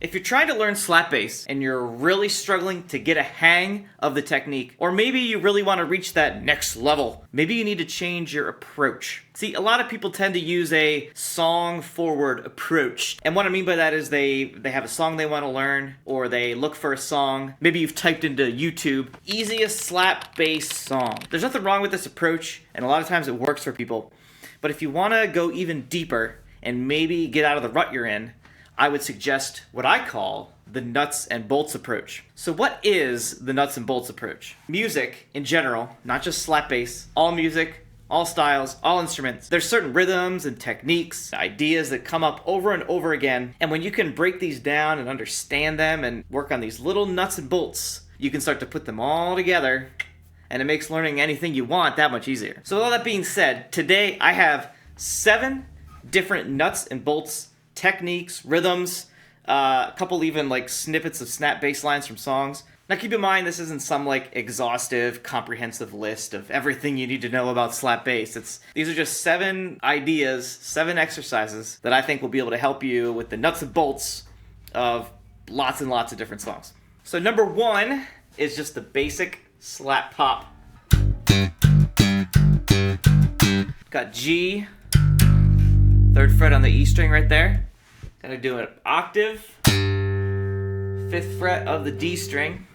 If you're trying to learn slap bass and you're really struggling to get a hang of the technique, or maybe you really want to reach that next level, maybe you need to change your approach. See, a lot of people tend to use a song-forward approach. And what I mean by that is they have a song they want to learn, or they look for a song. Maybe you've typed into YouTube, easiest slap bass song. There's nothing wrong with this approach, and a lot of times it works for people. But if you want to go even deeper and maybe get out of the rut you're in, I would suggest what I call the nuts and bolts approach. So what is the nuts and bolts approach? Music in general, not just slap bass, all music, all styles, all instruments. There's certain rhythms and techniques, ideas that come up over and over again. And when you can break these down and understand them and work on these little nuts and bolts, you can start to put them all together, and it makes learning anything you want that much easier. So with all that being said, today I have 7 different nuts and bolts techniques, rhythms, a couple even like snippets of snap bass lines from songs. Now keep in mind, this isn't some like exhaustive, comprehensive list of everything you need to know about slap bass. These are just 7 ideas, 7 exercises that I think will be able to help you with the nuts and bolts of lots and lots of different songs. So number 1 is just the basic slap pop. Got G, 3rd fret on the E string right there. Gonna do an octave, 5th fret of the D string.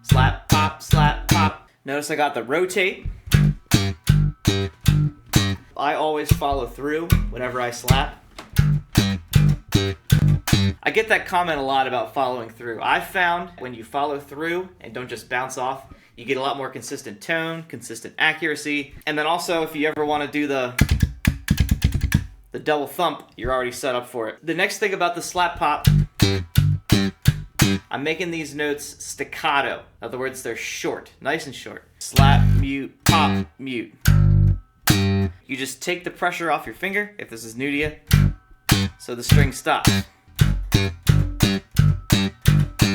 Slap, pop, slap, pop. Notice I got the rotate. I always follow through whenever I slap. I get that comment a lot about following through. I've found when you follow through and don't just bounce off, you get a lot more consistent tone, consistent accuracy, and then also if you ever want to do the double thump, you're already set up for it. The next thing about the slap pop, I'm making these notes staccato. In other words, they're short, nice and short. Slap, mute, pop, mute. You just take the pressure off your finger, if this is new to you, so the string stops.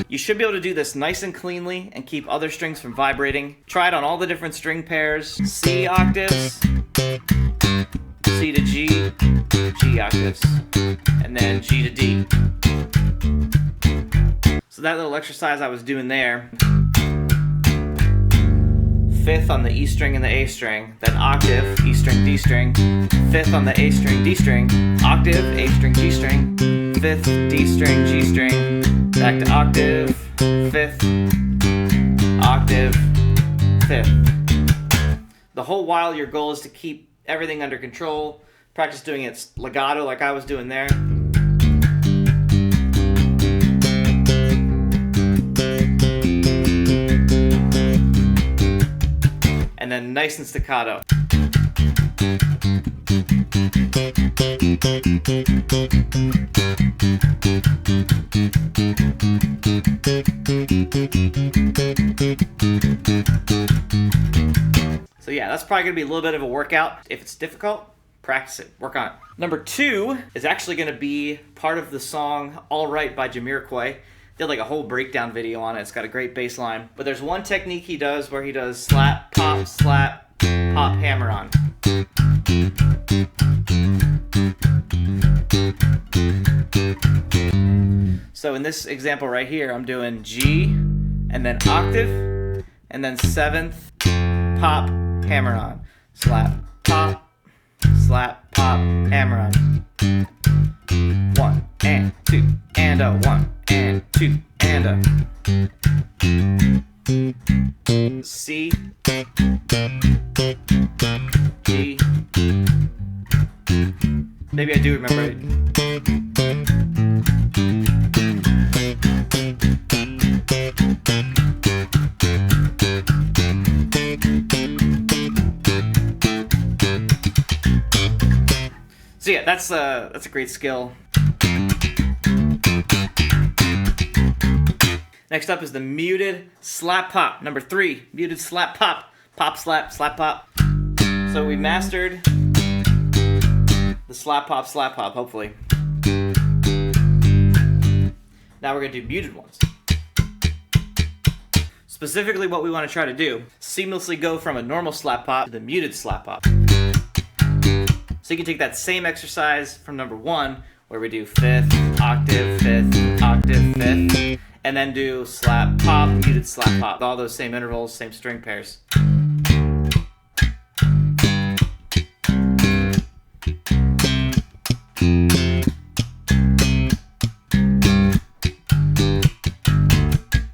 You should be able to do this nice and cleanly and keep other strings from vibrating. Try it on all the different string pairs. C octaves, C to G, G octaves, and then G to D. So that little exercise I was doing there, 5th on the E string and the A string, then octave, E string, D string, 5th on the A string, D string, octave, A string, G string, 5th, D string, G string, back to octave, 5th, octave, 5th. The whole while your goal is to keep everything under control. Practice doing it legato like I was doing there. And then nice and staccato. So yeah, that's probably going to be a little bit of a workout. If it's difficult, practice it, work on it. Number 2 is actually going to be part of the song All Right by Jamiroquai. Did like a whole breakdown video on it. It's got a great bass line. But there's one technique he does where he does slap, pop, hammer on. So in this example right here, I'm doing G, and then octave, and then 7th, pop, hammer on. Slap, pop, hammer on. 1 and 2 and a 1 and 2 and a C, G. Maybe I do remember it. So yeah, that's a great skill. Next up is the muted slap pop. Number 3, muted slap pop. Pop, slap, pop. So we mastered the slap pop, hopefully. Now we're going to do muted ones. Specifically what we want to try to do, seamlessly go from a normal slap pop to the muted slap pop. So you can take that same exercise from number 1, where we do 5th, octave, 5th, octave, 5th, and then do slap, pop, muted, slap, pop. All those same intervals, same string pairs.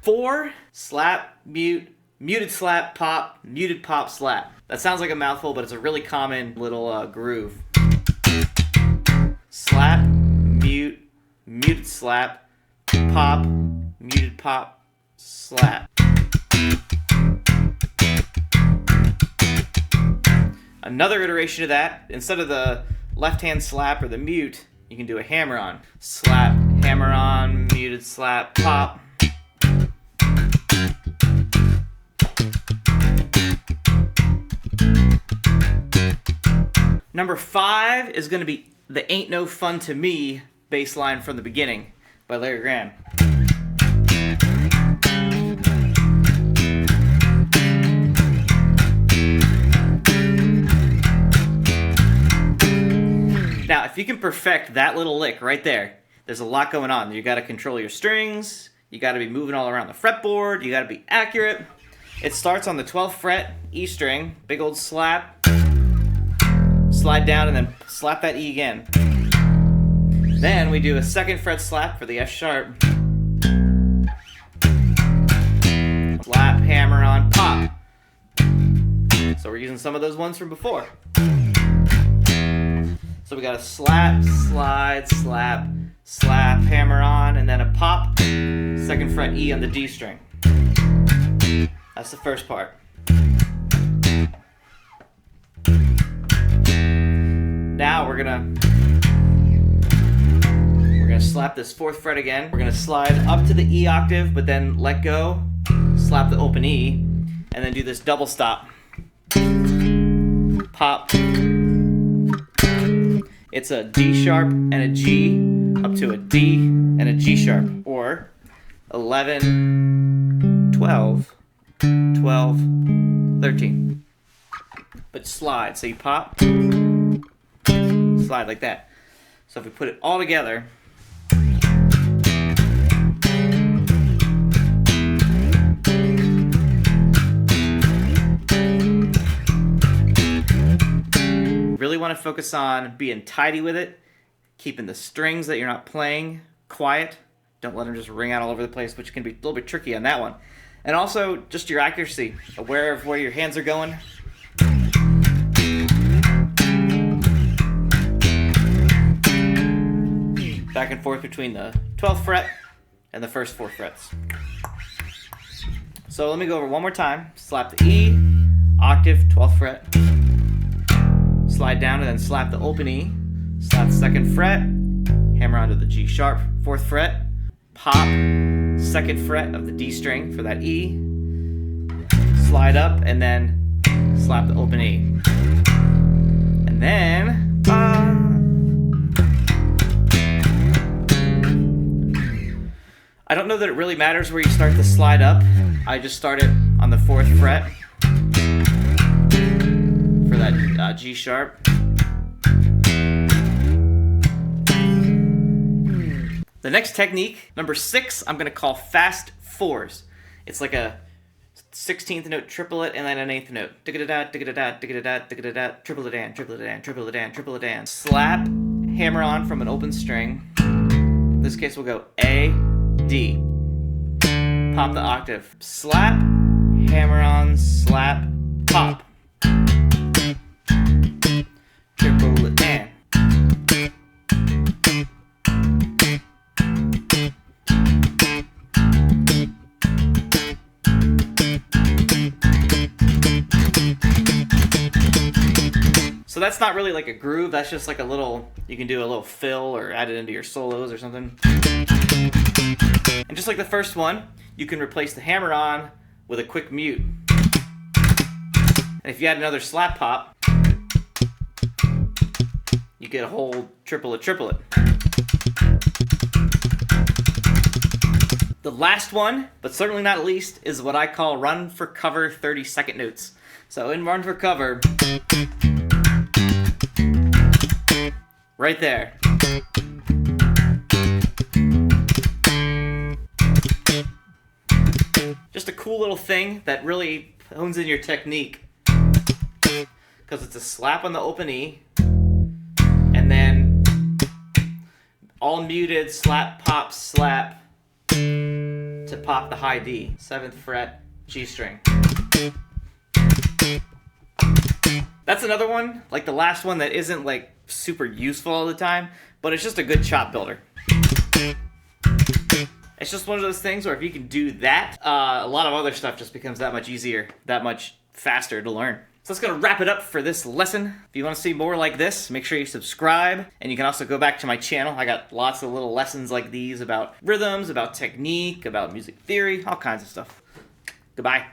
Four, slap, mute, muted slap, pop, muted pop, slap. That sounds like a mouthful, but it's a really common little groove. Slap, mute, muted slap, pop, muted pop, slap. Another iteration of that, instead of the left hand slap or the mute, you can do a hammer on. Slap, hammer on, muted slap, pop. Number 5 is going to be the Ain't No Fun to Me bass line from the beginning by Larry Graham. Now, if you can perfect that little lick right there, there's a lot going on. You got to control your strings, you got to be moving all around the fretboard, you got to be accurate. It starts on the 12th fret, E string, big old slap, slide down, and then slap that E again. Then we do a 2nd fret slap for the F sharp. Slap, hammer on, pop. So we're using some of those ones from before. So we got a slap, slide, slap, slap, hammer on, and then a pop, 2nd fret E on the D string. That's the first part. Now we're gonna slap this 4th fret again. We're gonna slide up to the E octave, but then let go, slap the open E, and then do this double stop. Pop. It's a D sharp and a G up to a D and a G sharp, or 11, 12, 12, 13. But slide, so you pop, slide like that. So if we put it all together, really want to focus on being tidy with it, keeping the strings that you're not playing quiet. Don't let them just ring out all over the place, which can be a little bit tricky on that one. And also just your accuracy, aware of where your hands are going. Back and forth between the 12th fret and the first 4 frets. So let me go over one more time. Slap the E, octave, 12th fret. Slide down and then slap the open E. Slap the 2nd fret. Hammer onto the G sharp, 4th fret. Pop, 2nd fret of the D string for that E. Slide up and then slap the open E. And then I don't know that it really matters where you start the slide up. I just start it on the 4th fret for that G sharp. The next technique, number 6, I'm going to call fast 4s. It's like a 16th note triplet and then an 8th note. Digga-da-da, digga-da-da, digga-da-da, digga-da-da, triple-a-dan, triple-a-dan, triple-a-dan, triple-a-dan. Slap, hammer on from an open string. In this case, we'll go A, D. Pop the octave. Slap, hammer on, slap, pop. Triple-a-dan. So that's not really like a groove, that's just like a little, you can do a little fill or add it into your solos or something. And just like the first one, you can replace the hammer on with a quick mute. And if you add another slap pop, you get a whole triplet. The last one, but certainly not least, is what I call run for cover 30-second notes. So in run for cover, right there. Just a cool little thing that really hones in your technique, because it's a slap on the open E, and then all muted slap, pop, slap to pop the high D, 7th fret, G string. That's another one, like the last one, that isn't like super useful all the time, but it's just a good chop builder. It's just one of those things where if you can do that, a lot of other stuff just becomes that much easier, that much faster to learn. So that's going to wrap it up for this lesson. If you want to see more like this, make sure you subscribe. And you can also go back to my channel. I got lots of little lessons like these about rhythms, about technique, about music theory, all kinds of stuff. Goodbye.